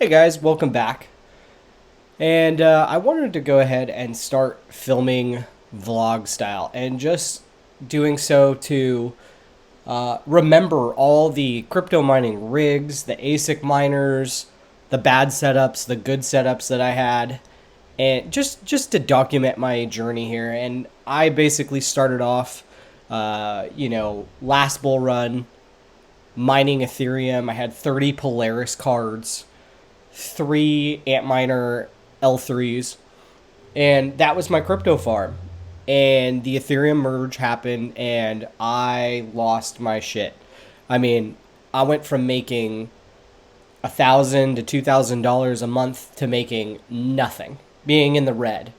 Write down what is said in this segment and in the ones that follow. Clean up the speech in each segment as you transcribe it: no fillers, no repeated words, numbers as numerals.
Hey guys, welcome back. And I wanted to go ahead and start filming vlog style and just doing so to remember all the crypto mining rigs, the ASIC miners, the bad setups, the good setups that I had, and just to document my journey here. And I basically started off, last bull run mining Ethereum. I had 30 Polaris cards, three Antminer L3s, and that was my crypto farm. And the Ethereum merge happened, and I lost my shit. I mean, I went from making $1,000 to $2,000 a month to making nothing, being in the red.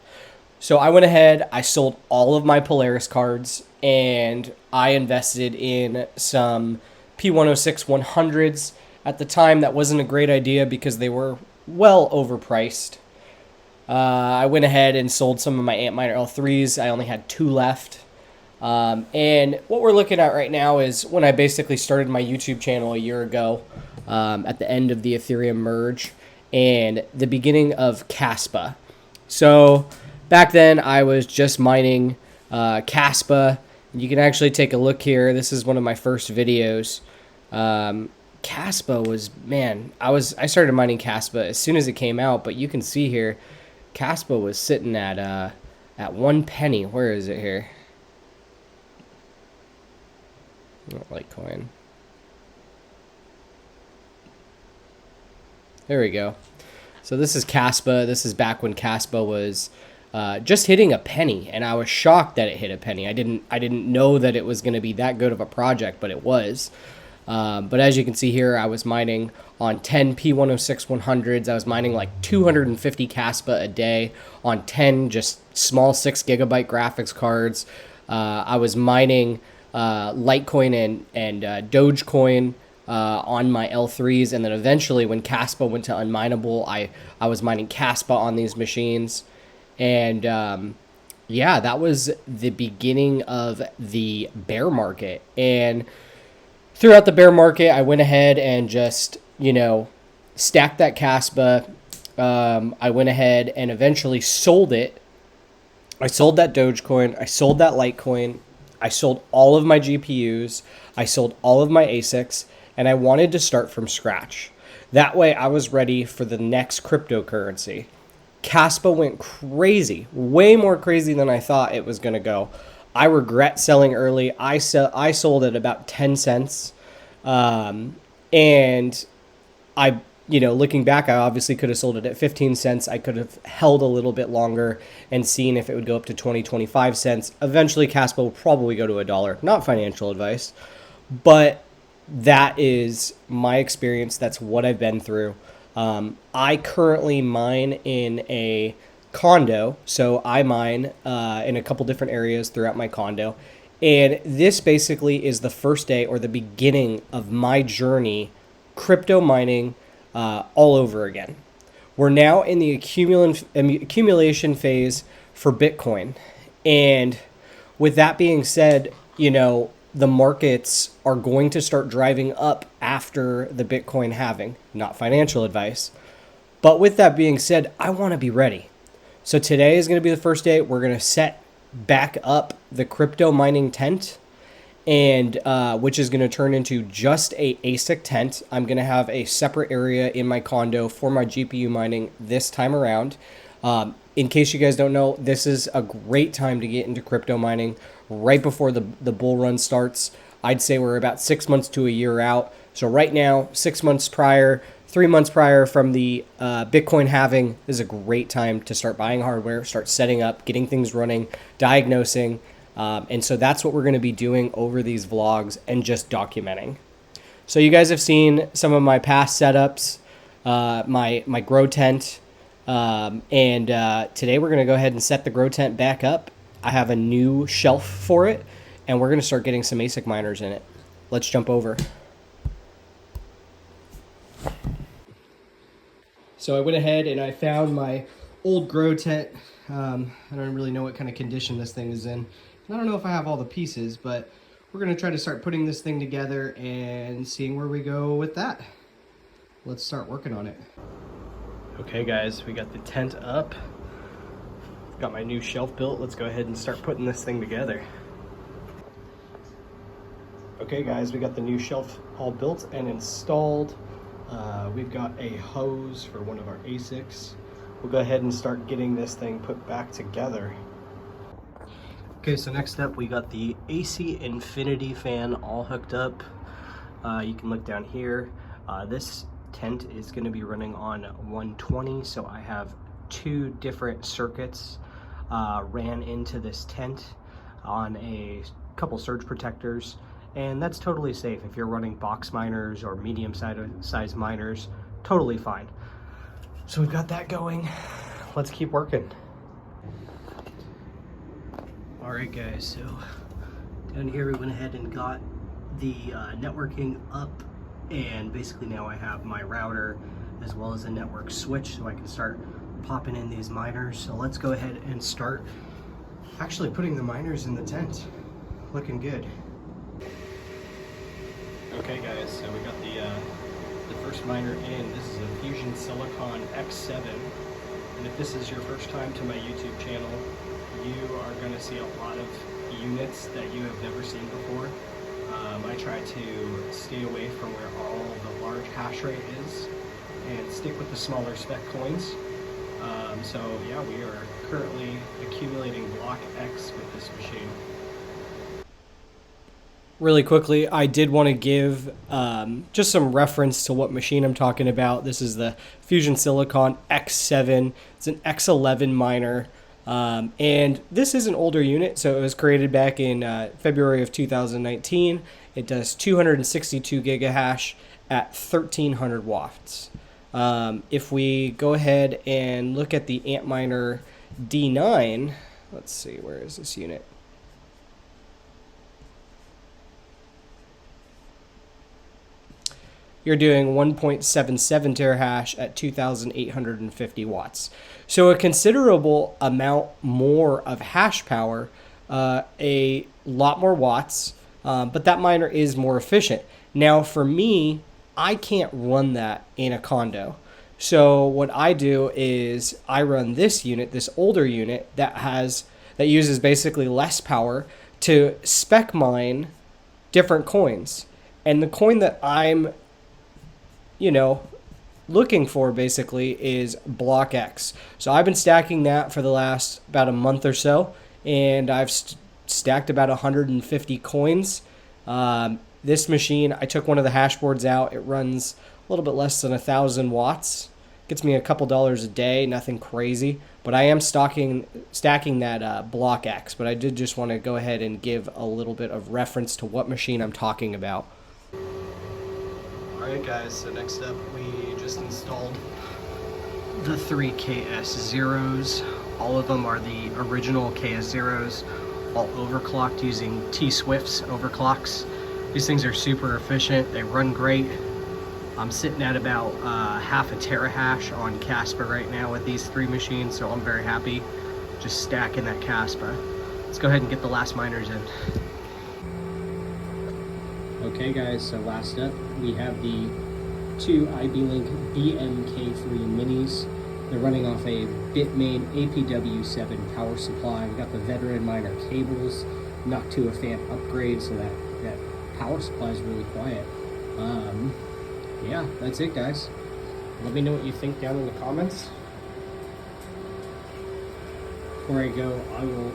So I went ahead, I sold all of my Polaris cards, and I invested in some P106 100s. At the time, that wasn't a great idea because they were well overpriced. I went ahead and sold some of my Antminer L3s. I only had two left. And what we're looking at right now is when I basically started my YouTube channel a year ago, at the end of the Ethereum merge and the beginning of Caspa. So back then I was just mining Caspa. You can actually take a look here. This is one of my first videos. Caspa was, man, I started mining Caspa as soon as it came out, but you can see here Caspa was sitting at 1 penny. Where is it here? Not Litecoin. There we go. So this is Caspa. This is back when Caspa was just hitting a penny, and I was shocked that it hit a penny. I didn't know that it was going to be that good of a project, but it was. But as you can see here, I was mining on 10 P106 100s. I was mining like 250 Caspa a day on 10 just small 6 gigabyte graphics cards. I was mining Litecoin and Dogecoin on my L3s, and then eventually when Caspa went to unminable, I was mining Caspa on these machines. And yeah, that was the beginning of the bear market. And throughout the bear market, I went ahead and just, stacked that Caspa. I went ahead and eventually sold it. I sold that Dogecoin. I sold that Litecoin. I sold all of my GPUs. I sold all of my ASICs. And I wanted to start from scratch. That way I was ready for the next cryptocurrency. Caspa went crazy, way more crazy than I thought it was going to go. I regret selling early. I sold at about 10 cents. And I, looking back, I obviously could have sold it at 15 cents. I could have held a little bit longer and seen if it would go up to 20, 25 cents. Eventually, Caspa will probably go to $1. Not financial advice, but that is my experience. That's what I've been through. I currently mine in a condo, so I mine in a couple different areas throughout my condo, and this basically is the first day or the beginning of my journey crypto mining all over again. We're now in the accumulation phase for Bitcoin, and with that being said, the markets are going to start driving up after the Bitcoin halving. Not financial advice. But with that being said, I want to be ready. So today is going to be the first day. We're going to set back up the crypto mining tent, and which is going to turn into just a ASIC tent. I'm going to have a separate area in my condo for my GPU mining this time around. In case you guys don't know, this is a great time to get into crypto mining right before the bull run starts. I'd say we're about 6 months to a year out. So right now, 6 months prior, 3 months prior from the Bitcoin halving is a great time to start buying hardware, start setting up, getting things running, diagnosing. And so that's what we're going to be doing over these vlogs and just documenting. So you guys have seen some of my past setups, my grow tent. And today we're going to go ahead and set the grow tent back up. I have a new shelf for it, and we're going to start getting some ASIC miners in it. Let's jump over. So I went ahead and I found my old grow tent. I don't really know what kind of condition this thing is in. I don't know if I have all the pieces, but we're going to try to start putting this thing together and seeing where we go with that. Let's start working on it. Okay guys, we got the tent up. Got my new shelf built. Let's go ahead and start putting this thing together. Okay guys, we got the new shelf all built and installed. We've got a hose for one of our ASICs. We'll go ahead and start getting this thing put back together. Okay, so next up we got the AC Infinity fan all hooked up. You can look down here. This tent is going to be running on 120, so I have two different circuits ran into this tent on a couple surge protectors, and that's totally safe if you're running box miners or medium size miners. Totally fine. So we've got that going. Let's keep working. All right guys, so down here we went ahead and got the networking up, and basically now I have my router as well as a network switch so I can start popping in these miners. So let's go ahead and start actually putting the miners in the tent. Looking good. Okay guys, so we got the first miner in. This is a Fusion Silicon X7, and if this is your first time to my YouTube channel, you are going to see a lot of units that you have never seen before. I try to stay away from where all the large hash rate is and stick with the smaller spec coins. So yeah, we are currently accumulating block X with this machine. Really quickly, I did want to give just some reference to what machine I'm talking about. This is the Fusion Silicon X7. It's an X11 miner. And this is an older unit, so it was created back in February of 2019. It does 262 gigahash at 1300 watts. If we go ahead and look at the Antminer D9, let's see, where is this unit? You're doing 1.77 terahash at 2,850 watts. So a considerable amount more of hash power, a lot more watts, but that miner is more efficient. Now for me, I can't run that in a condo. So what I do is I run this unit, this older unit that uses basically less power to spec mine different coins. And the coin that I'm looking for basically is block X. So I've been stacking that for the last about a month or so, and I've stacked about 150 coins. This machine, I took one of the hash boards out. It runs a little bit less than 1,000 watts. Gets me a couple dollars a day, nothing crazy. But I am stacking that block X. But I did just want to go ahead and give a little bit of reference to what machine I'm talking about. Alright guys, so next up we just installed the 3 KS0s. All of them are the original KS0s, all overclocked using T-Swift's overclocks. These things are super efficient, they run great. I'm sitting at about half a terahash on Caspa right now with these 3 machines, so I'm very happy just stacking that Caspa. Let's go ahead and get the last miners in. Okay guys, so last up we have the 2 IB-Link BMK3 minis. They're running off a Bitmain APW7 power supply. We got the veteran miner cables, not to a fan upgrade, so that power supply is really quiet. Yeah, that's it guys. Let me know what you think down in the comments. Before I go, I will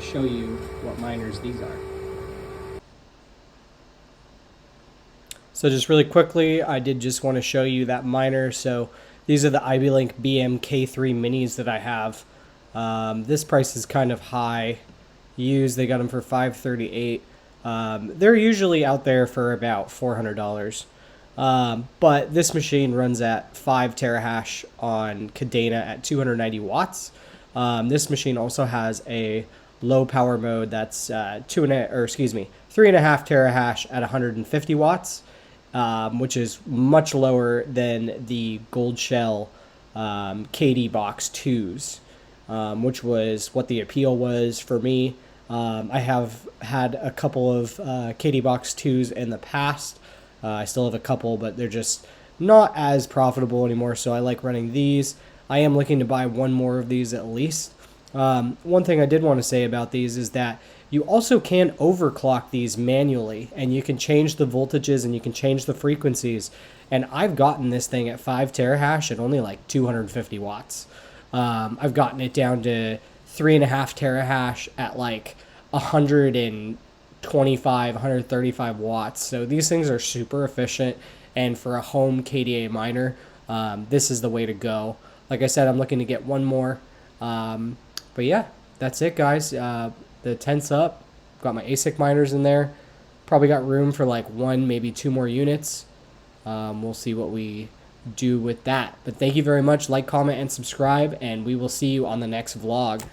show you what miners these are. So just really quickly, I did just want to show you that miner. So these are the IB-Link BMK3 minis that I have. This price is kind of high. Used, they got them for $538. They're usually out there for about $400. But this machine runs at 5 terahash on Cadena at 290 watts. This machine also has a low power mode that's 3.5 terahash at 150 watts. Which is much lower than the Gold Shell KD Box 2s, which was what the appeal was for me. I have had a couple of KD Box 2s in the past. I still have a couple, but they're just not as profitable anymore, so I like running these. I am looking to buy one more of these at least. One thing I did want to say about these is that you also can overclock these manually, and you can change the voltages and you can change the frequencies. And I've gotten this thing at 5 terahash at only like 250 watts. I've gotten it down to 3.5 terahash at like 125, 135 watts. So these things are super efficient, and for a home KDA miner, this is the way to go. Like I said, I'm looking to get one more. But yeah, that's it, guys. The tent's up. Got my ASIC miners in there. Probably got room for like one, maybe two more units. We'll see what we do with that. But thank you very much. Like, comment, and subscribe, and we will see you on the next vlog.